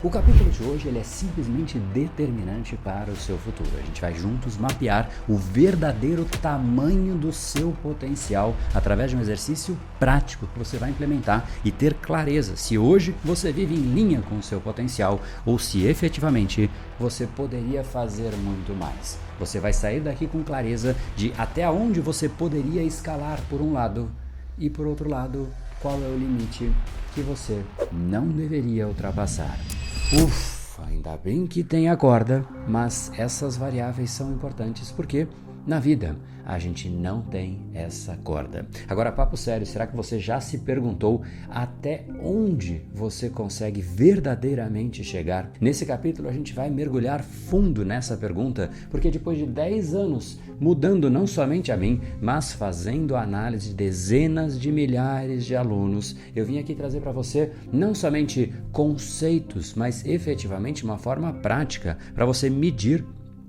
O capítulo de hoje ele é simplesmente determinante para o seu futuro. A gente vai juntos mapear o verdadeiro tamanho do seu potencial através de um exercício prático que você vai implementar e ter clareza se hoje você vive em linha com o seu potencial ou se efetivamente você poderia fazer muito mais. Você vai sair daqui com clareza de até onde você poderia escalar por um lado e por outro lado qual é o limite que você não deveria ultrapassar. Ufa, ainda bem que tem a corda, mas essas variáveis são importantes porque na vida a gente não tem essa corda. Agora, papo sério, será que você já se perguntou até onde você consegue verdadeiramente chegar? Nesse capítulo a gente vai mergulhar fundo nessa pergunta, porque depois de 10 anos mudando não somente a mim, mas fazendo análise de dezenas de milhares de alunos, eu vim aqui trazer para você não somente conceitos, mas efetivamente uma forma prática para você medir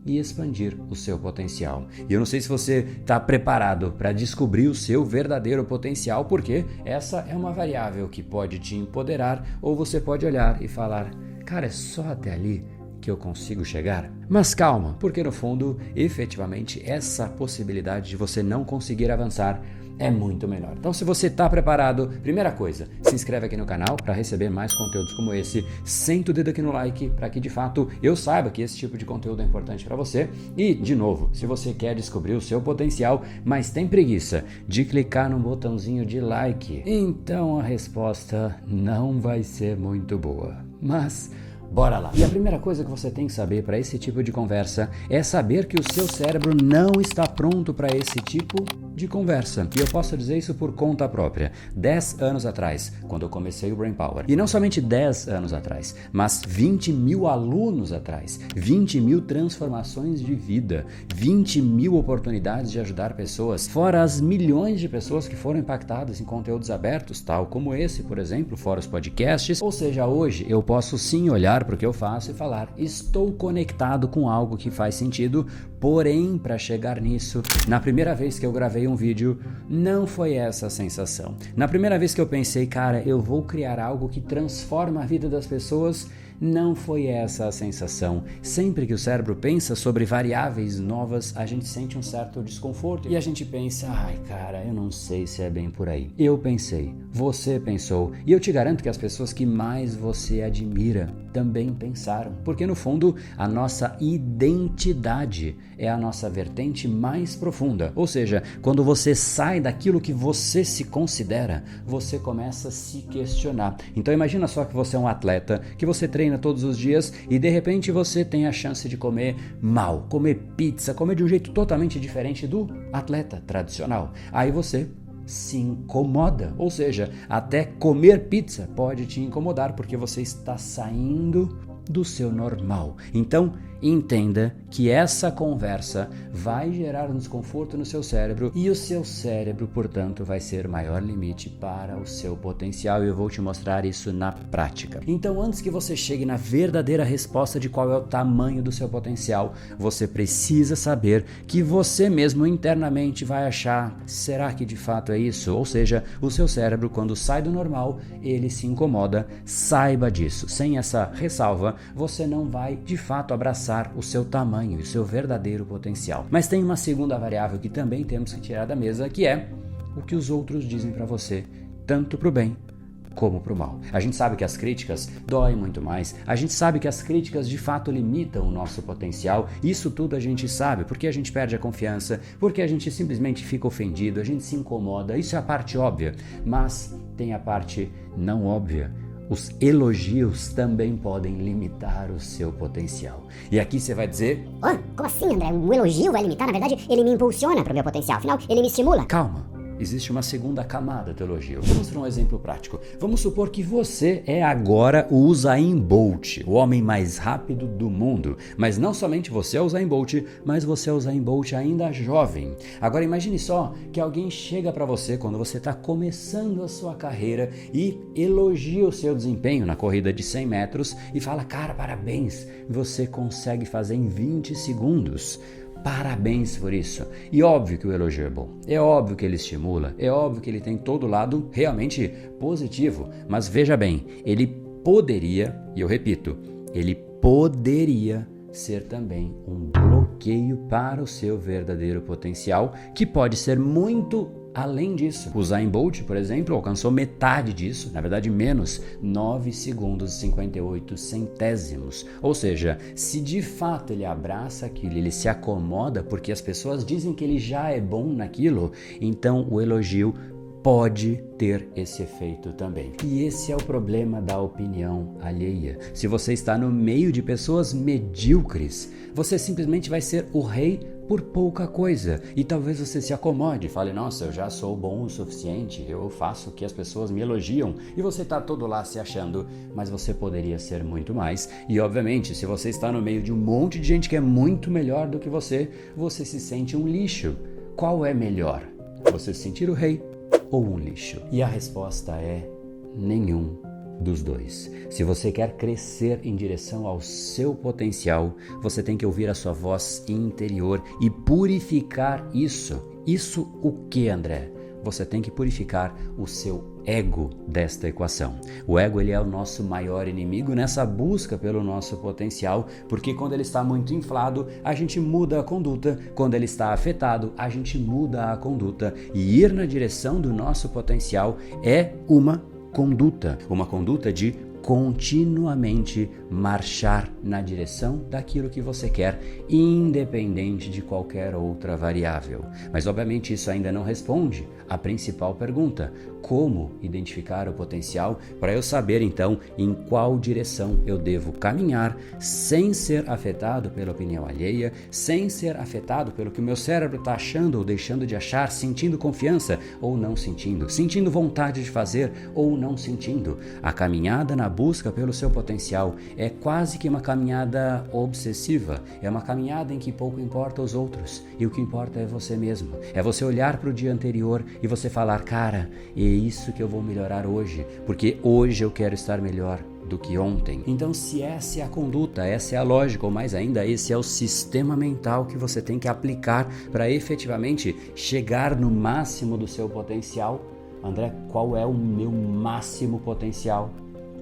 e expandir o seu potencial. E eu não sei se você está preparado para descobrir o seu verdadeiro potencial, porque essa é uma variável que pode te empoderar ou você pode olhar e falar, cara, é só até ali que eu consigo chegar? Mas calma, porque no fundo, efetivamente, essa possibilidade de você não conseguir avançar é muito menor. Então, se você está preparado, primeira coisa, se inscreve aqui no canal para receber mais conteúdos como esse, senta o dedo aqui no like para que de fato eu saiba que esse tipo de conteúdo é importante para você. E, de novo, se você quer descobrir o seu potencial, mas tem preguiça de clicar no botãozinho de like, então a resposta não vai ser muito boa. Mas bora lá! E a primeira coisa que você tem que saber para esse tipo de conversa é saber que o seu cérebro não está pronto para esse tipo de conversa. E eu posso dizer isso por conta própria. 10 anos atrás, quando eu comecei o Brain Power. E não somente 10 anos atrás, mas 20 mil alunos atrás, 20 mil transformações de vida, 20 mil oportunidades de ajudar pessoas, fora as milhões de pessoas que foram impactadas em conteúdos abertos, tal como esse, por exemplo, fora os podcasts. Ou seja, hoje eu posso sim olhar para o que eu faço e falar, estou conectado com algo que faz sentido, porém, para chegar nisso, na primeira vez que eu gravei um vídeo, não foi essa a sensação. Na primeira vez que eu pensei, cara, eu vou criar algo que transforma a vida das pessoas, não foi essa a sensação. Sempre que o cérebro pensa sobre variáveis novas, a gente sente um certo desconforto e a gente pensa, ai cara, eu não sei se é bem por aí. Eu pensei, você pensou, e eu te garanto que as pessoas que mais você admira também pensaram, porque no fundo a nossa identidade é a nossa vertente mais profunda, ou seja, quando você sai daquilo que você se considera, você começa a se questionar. Então imagina só que você é um atleta, que você treina todos os dias e de repente você tem a chance de comer mal, comer pizza, comer de um jeito totalmente diferente do atleta tradicional. Aí você se incomoda, ou seja, até comer pizza pode te incomodar porque você está saindo do seu normal. Então, entenda que essa conversa vai gerar um desconforto no seu cérebro e o seu cérebro, portanto, vai ser o maior limite para o seu potencial e eu vou te mostrar isso na prática. Então, antes que você chegue na verdadeira resposta de qual é o tamanho do seu potencial, você precisa saber que você mesmo internamente vai achar, será que de fato é isso? Ou seja, o seu cérebro, quando sai do normal, ele se incomoda, saiba disso. Sem essa ressalva, você não vai de fato abraçar o seu tamanho e o seu verdadeiro potencial. Mas tem uma segunda variável que também temos que tirar da mesa, que é o que os outros dizem para você, tanto para o bem como para o mal. A gente sabe que as críticas doem muito mais, a gente sabe que as críticas de fato limitam o nosso potencial, isso tudo a gente sabe, porque a gente perde a confiança, porque a gente simplesmente fica ofendido, a gente se incomoda, isso é a parte óbvia, mas tem a parte não óbvia. Os elogios também podem limitar o seu potencial. E aqui você vai dizer... Como assim, André? Um elogio vai limitar? Na verdade, ele me impulsiona para o meu potencial. Afinal, ele me estimula. Calma. Existe uma segunda camada do elogio. Vou mostrar um exemplo prático. Vamos supor que você é agora o Usain Bolt, o homem mais rápido do mundo. Mas não somente você é o Usain Bolt, mas você é o Usain Bolt ainda jovem. Agora imagine só que alguém chega para você quando você está começando a sua carreira e elogia o seu desempenho na corrida de 100 metros e fala, cara, parabéns, você consegue fazer em 20 segundos. Parabéns por isso. E óbvio que o elogio é bom, é óbvio que ele estimula, é óbvio que ele tem todo o lado realmente positivo, mas veja bem, ele poderia, e eu repito, ele poderia ser também um bloqueio para o seu verdadeiro potencial, que pode ser muito além disso. O Usain Bolt, por exemplo, alcançou metade disso, na verdade menos, 9 segundos e 58 centésimos. Ou seja, se de fato ele abraça aquilo, ele se acomoda porque as pessoas dizem que ele já é bom naquilo, então o elogio pode ter esse efeito também. E esse é o problema da opinião alheia. Se você está no meio de pessoas medíocres, você simplesmente vai ser o rei por pouca coisa. E talvez você se acomode e fale, nossa, eu já sou bom o suficiente, eu faço o que as pessoas me elogiam. E você está todo lá se achando, mas você poderia ser muito mais. E obviamente, se você está no meio de um monte de gente que é muito melhor do que você se sente um lixo. Qual é melhor? Você se sentir o rei ou um lixo? E a resposta é nenhum dos dois. Se você quer crescer em direção ao seu potencial, você tem que ouvir a sua voz interior e purificar isso. Isso o que, André? Você tem que purificar o seu ego desta equação. O ego, ele é o nosso maior inimigo nessa busca pelo nosso potencial, porque quando ele está muito inflado, a gente muda a conduta. Quando ele está afetado, a gente muda a conduta. E ir na direção do nosso potencial é uma conduta de continuamente marchar na direção daquilo que você quer, independente de qualquer outra variável. Mas obviamente isso ainda não responde à principal pergunta: como identificar o potencial para eu saber então em qual direção eu devo caminhar sem ser afetado pela opinião alheia, sem ser afetado pelo que o meu cérebro está achando ou deixando de achar, sentindo confiança ou não sentindo vontade de fazer ou não sentindo. A caminhada na busca pelo seu potencial é quase que uma caminhada obsessiva, é uma caminhada em que pouco importa os outros e o que importa é você mesmo. É você olhar para o dia anterior e você falar, cara, é isso que eu vou melhorar hoje, porque hoje eu quero estar melhor do que ontem. Então, se essa é a conduta, essa é a lógica, ou mais ainda, esse é o sistema mental que você tem que aplicar para efetivamente chegar no máximo do seu potencial. André, qual é o meu máximo potencial?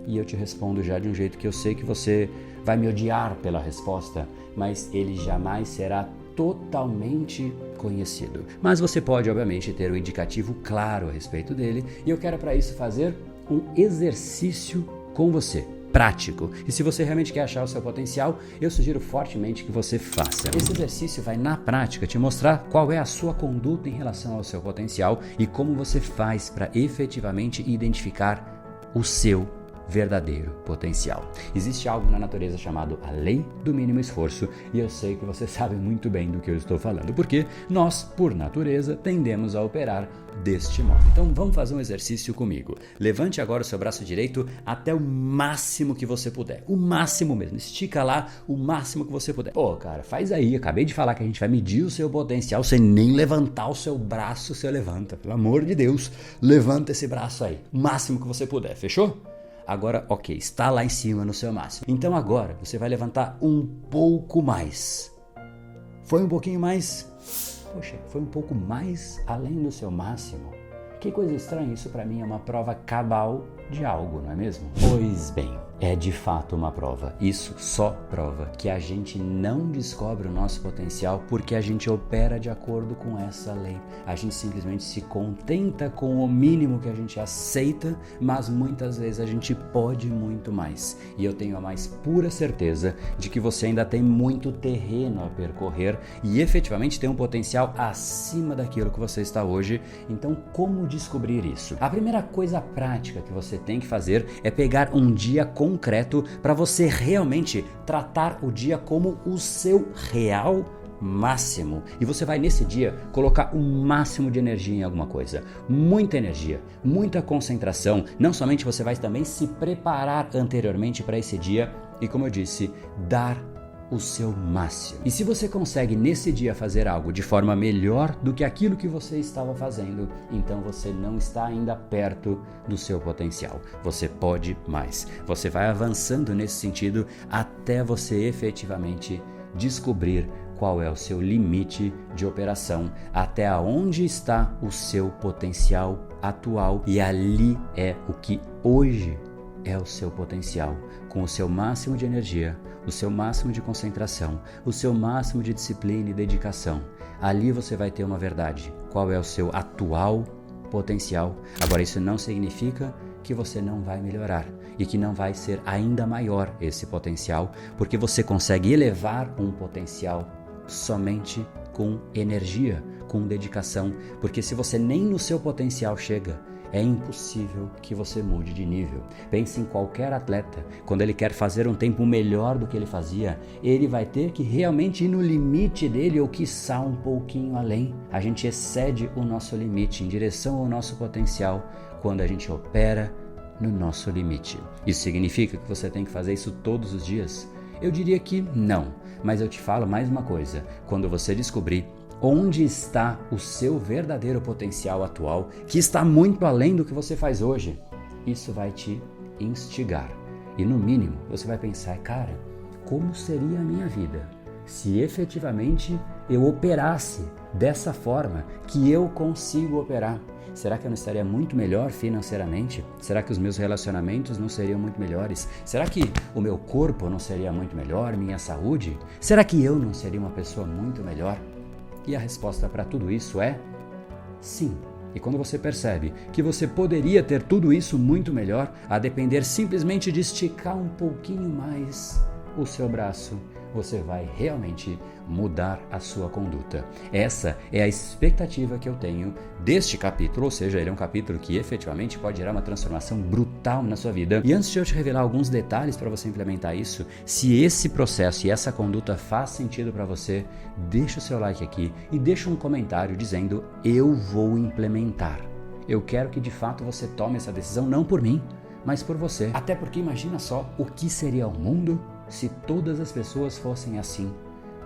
E eu te respondo já de um jeito que eu sei que você vai me odiar pela resposta, mas ele jamais será totalmente conhecido. Mas você pode, obviamente, ter um indicativo claro a respeito dele, e eu quero para isso fazer um exercício com você, prático. E se você realmente quer achar o seu potencial, eu sugiro fortemente que você faça. Esse exercício vai, na prática, te mostrar qual é a sua conduta em relação ao seu potencial e como você faz para efetivamente identificar o seu verdadeiro potencial. Existe algo na natureza chamado a lei do mínimo esforço, e eu sei que você sabe muito bem do que eu estou falando, porque nós, por natureza, tendemos a operar deste modo. Então vamos fazer um exercício comigo. Levante agora o seu braço direito até o máximo que você puder. O máximo mesmo. Estica lá o máximo que você puder. Pô, cara, faz aí. Acabei de falar que a gente vai medir o seu potencial sem nem levantar o seu braço. Você levanta. Pelo amor de Deus, levanta esse braço aí. O máximo que você puder. Fechou? Agora, ok, está lá em cima no seu máximo. Então agora você vai levantar um pouco mais. Foi um pouquinho mais? Poxa, foi um pouco mais além do seu máximo. Que coisa estranha, isso para mim é uma prova cabal de algo, não é mesmo? Pois bem, é de fato uma prova. Isso só prova que a gente não descobre o nosso potencial porque a gente opera de acordo com essa lei. A gente simplesmente se contenta com o mínimo que a gente aceita, mas muitas vezes a gente pode muito mais. E eu tenho a mais pura certeza de que você ainda tem muito terreno a percorrer e efetivamente tem um potencial acima daquilo que você está hoje. Então, como descobrir isso? A primeira coisa prática que você tem que fazer é pegar um dia concreto para você realmente tratar o dia como o seu real máximo. E você vai nesse dia colocar o máximo de energia em alguma coisa. Muita energia, muita concentração. Não somente você vai também se preparar anteriormente para esse dia e, como eu disse, dar o seu máximo. E se você consegue nesse dia fazer algo de forma melhor do que aquilo que você estava fazendo, então você não está ainda perto do seu potencial. Você pode mais. Você vai avançando nesse sentido até você efetivamente descobrir qual é o seu limite de operação, até onde está o seu potencial atual, e ali é o que hoje é o seu potencial, com o seu máximo de energia, o seu máximo de concentração, o seu máximo de disciplina e dedicação. Ali você vai ter uma verdade. Qual é o seu atual potencial? Agora, isso não significa que você não vai melhorar e que não vai ser ainda maior esse potencial, porque você consegue elevar um potencial somente com energia, com dedicação, porque se você nem no seu potencial chega, é impossível que você mude de nível. Pense em qualquer atleta, quando ele quer fazer um tempo melhor do que ele fazia, ele vai ter que realmente ir no limite dele ou quiçá um pouquinho além. A gente excede o nosso limite em direção ao nosso potencial quando a gente opera no nosso limite. Isso significa que você tem que fazer isso todos os dias? Eu diria que não, mas eu te falo mais uma coisa. Quando você descobrir onde está o seu verdadeiro potencial atual, que está muito além do que você faz hoje, isso vai te instigar. E no mínimo, você vai pensar, cara, como seria a minha vida se efetivamente eu operasse dessa forma que eu consigo operar? Será que eu não estaria muito melhor financeiramente? Será que os meus relacionamentos não seriam muito melhores? Será que o meu corpo não seria muito melhor? Minha saúde? Será que eu não seria uma pessoa muito melhor? E a resposta para tudo isso é sim. E quando você percebe que você poderia ter tudo isso muito melhor, a depender simplesmente de esticar um pouquinho mais o seu braço, você vai realmente mudar a sua conduta. Essa é a expectativa que eu tenho deste capítulo, ou seja, ele é um capítulo que efetivamente pode gerar uma transformação brutal na sua vida. E antes de eu te revelar alguns detalhes para você implementar isso, se esse processo e essa conduta faz sentido para você, deixa o seu like aqui e deixa um comentário dizendo: eu vou implementar. Eu quero que de fato você tome essa decisão, não por mim, mas por você. Até porque imagina só o que seria o mundo se todas as pessoas fossem assim.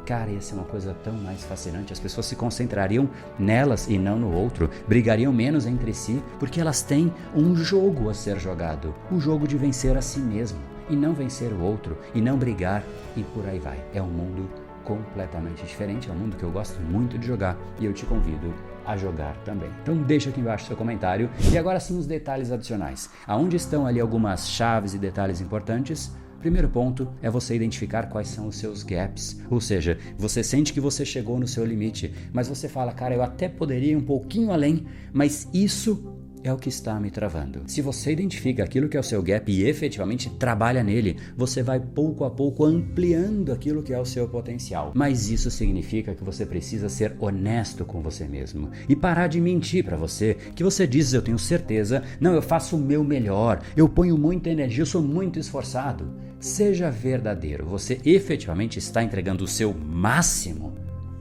Cara, ia ser uma coisa tão mais fascinante. As pessoas se concentrariam nelas e não no outro, brigariam menos entre si, porque elas têm um jogo a ser jogado, o jogo de vencer a si mesmo e não vencer o outro, e não brigar, e por aí vai. É um mundo completamente diferente, é um mundo que eu gosto muito de jogar e eu te convido a jogar também. Então deixa aqui embaixo seu comentário. E agora sim os detalhes adicionais. Aonde estão ali algumas chaves e detalhes importantes? Primeiro ponto é você identificar quais são os seus gaps, ou seja, você sente que você chegou no seu limite, mas você fala, cara, eu até poderia ir um pouquinho além, mas isso é o que está me travando. Se você identifica aquilo que é o seu gap e efetivamente trabalha nele, você vai pouco a pouco ampliando aquilo que é o seu potencial. Mas isso significa que você precisa ser honesto com você mesmo e parar de mentir para você, que você diz, eu tenho certeza, não, eu faço o meu melhor, eu ponho muita energia, eu sou muito esforçado. Seja verdadeiro, você efetivamente está entregando o seu máximo?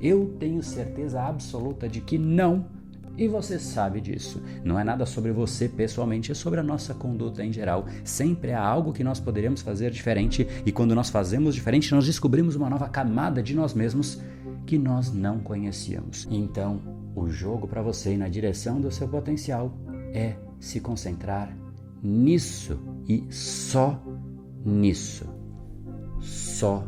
Eu tenho certeza absoluta de que não. E você sabe disso. Não é nada sobre você pessoalmente, é sobre a nossa conduta em geral. Sempre há algo que nós poderíamos fazer diferente, e quando nós fazemos diferente, nós descobrimos uma nova camada de nós mesmos que nós não conhecíamos. Então, o jogo para você ir na direção do seu potencial é se concentrar nisso e só nisso. Só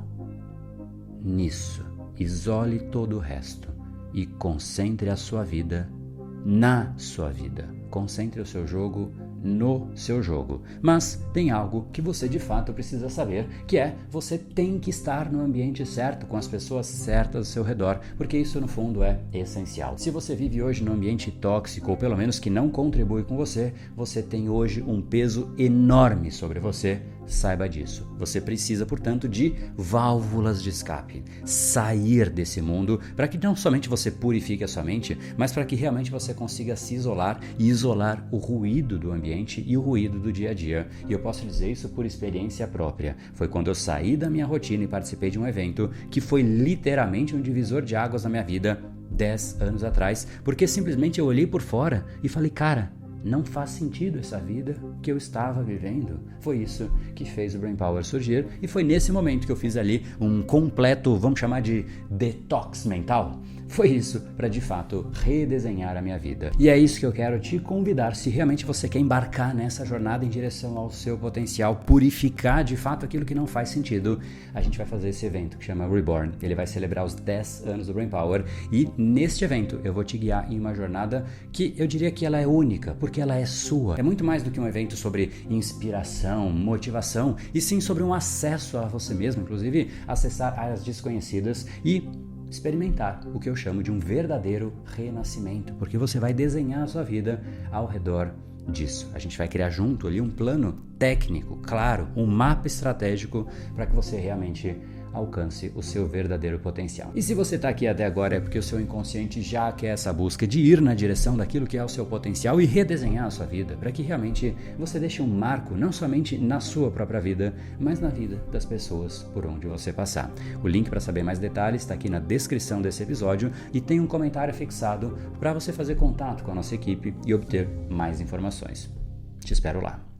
nisso. Isole todo o resto e concentre a sua vida na sua vida. Concentre o seu jogo no seu jogo. Mas tem algo que você de fato precisa saber, que é você tem que estar no ambiente certo, com as pessoas certas ao seu redor, porque isso no fundo é essencial. Se você vive hoje num ambiente tóxico, ou pelo menos que não contribui com você, você tem hoje um peso enorme sobre você. Saiba disso. Você precisa, portanto, de válvulas de escape. Sair desse mundo para que não somente você purifique a sua mente, mas para que realmente você consiga se isolar e isolar o ruído do ambiente e o ruído do dia a dia. E eu posso dizer isso por experiência própria. Foi quando eu saí da minha rotina e participei de um evento que foi literalmente um divisor de águas na minha vida 10 anos atrás, porque simplesmente eu olhei por fora e falei, cara, não faz sentido essa vida que eu estava vivendo. Foi isso que fez o Brain Power surgir e foi nesse momento que eu fiz ali um completo, vamos chamar de detox mental. Foi isso para de fato redesenhar a minha vida. E é isso que eu quero te convidar, se realmente você quer embarcar nessa jornada em direção ao seu potencial, purificar de fato aquilo que não faz sentido. A gente vai fazer esse evento que chama Reborn. Ele vai celebrar os 10 anos do Brain Power e neste evento eu vou te guiar em uma jornada que eu diria que ela é única, porque porque ela é sua. É muito mais do que um evento sobre inspiração, motivação, e sim sobre um acesso a você mesmo, inclusive acessar áreas desconhecidas e experimentar o que eu chamo de um verdadeiro renascimento, porque você vai desenhar a sua vida ao redor disso. A gente vai criar junto ali um plano técnico, claro, um mapa estratégico para que você realmente alcance o seu verdadeiro potencial. E se você está aqui até agora é porque o seu inconsciente já quer essa busca de ir na direção daquilo que é o seu potencial e redesenhar a sua vida, para que realmente você deixe um marco não somente na sua própria vida, mas na vida das pessoas por onde você passar. O link para saber mais detalhes está aqui na descrição desse episódio e tem um comentário fixado para você fazer contato com a nossa equipe e obter mais informações. Te espero lá.